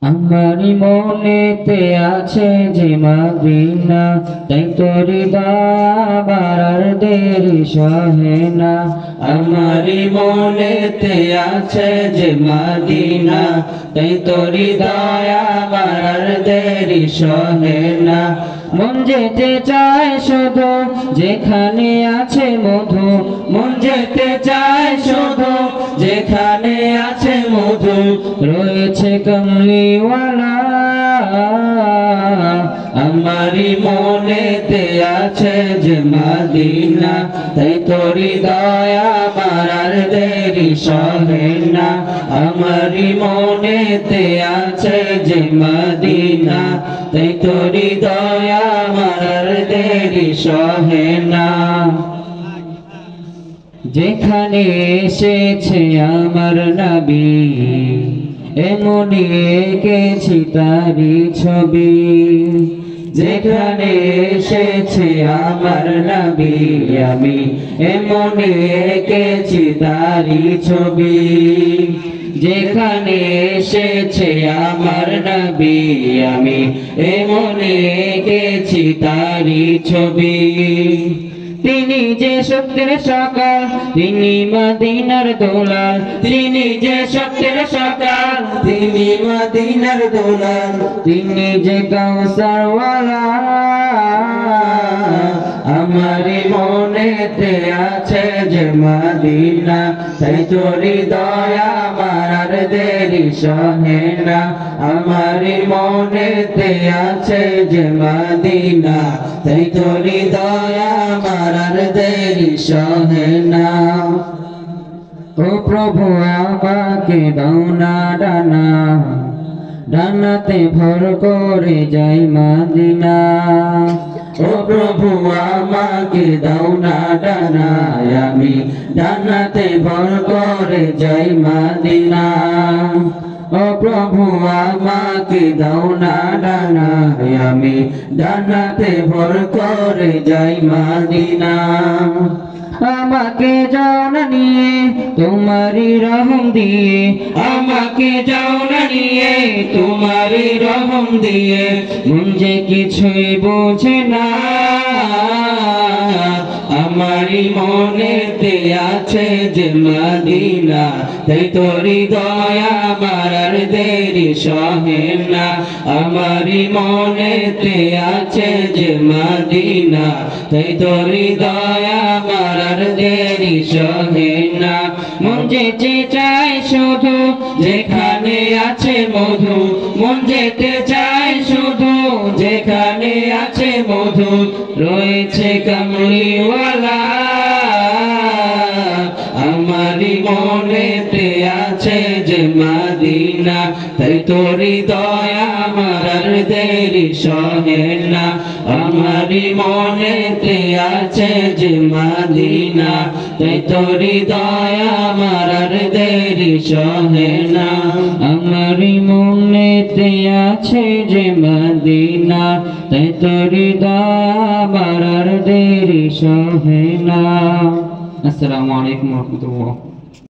আমারি মনেতে আছে যে মদিনা, তাই তোর দয়া বাড়ার দেরি সহে না। আমারি মনেতে আছে যে মদিনা, তাই তোর দয়া বাড়ার দেরি সহে না। মন যেতে চায় শুধু যেখানে আছে মধু, মন যেতে চায় শুধু যেখানে আছে মধু, রয়েছে কমলিওয়ালা। আমারি মনেতে আছে যে মদিনা, তাই তোরি দয়া বাড়ার দেরি সহে না। আমারি মনেতে আছে যে মদিনা, তাই তোরি দয়া বাড়ার দেরি সহে না। যেখানে এসেছে আমার নবী, এমনি এঁকেছি তারি ছবি। যেখানে এসেছে আমার নবী, আমি এমনি এঁকেছি তারি ছবি। যেখানে এসেছে আমার নবী, আমি এমনি এঁকেছি তারি ছবি। তিনি যে সত্যের সকাল, তিনি মদিনার দোলাল। তিনি যে সত্যের সকাল, তিনি মদিনার দোলাল। তিনি যে কাউসারওয়ালা। আমারি মনেতে আছে যে মদিনা, তাই তোরি দয়া বাড়ার দেরি সহে না। আমারি মনেতে আছে যে মদিনা, তাই তোরি দয়া বাড়ার দেরি সহে না। ও প্রভু আমাকে দাও না ডানা, ডানাতে ভর করে যাই মদিনা। ও প্রভু আমাকে দাও না ডানা, আমি ডানাতে ভর করে যাই মদিনা। ও প্রভু আমাকে দাও না ডানা, আমি ডানাতে ভর করে যাই মদিনা। আমাকে যাও না নিয়ে তোমারি রহম দিয়ে, আমাকে যাও না নিয়ে তোমারি রহম দিয়ে। মন যে কিছুই বোঝে না, আমারি মনেতে আছে যে মদিনা, তাই তোরি দয়া বাড়ার দেরি সহে না। আমারি মনেতে আছে যে মদিনা, তাই তোরি দয়া বাড়ার দেরি সহে না। মন যেতে চায় শুধু যেখানে আছে মধু, মন যেতে চায় শুধু যেখানে আছে মধু, রয়েছে কমলিওয়ালা। আমারি মনেতে আছে যে মদিনা, তাই তোরি দয়া বাড়ার দেরি সহে না। আমারি মনেতে আছে যে মদিনা, তাই তোরি দয়া বাড়ার দেরি সহে না। আমারি মনেতে আছে যে মদিনা, তাই তোরি দয়া বাড়ার দেরি সহে না। আসসালামু আলাইকুম ওয়া রাহমাতুল্লাহ।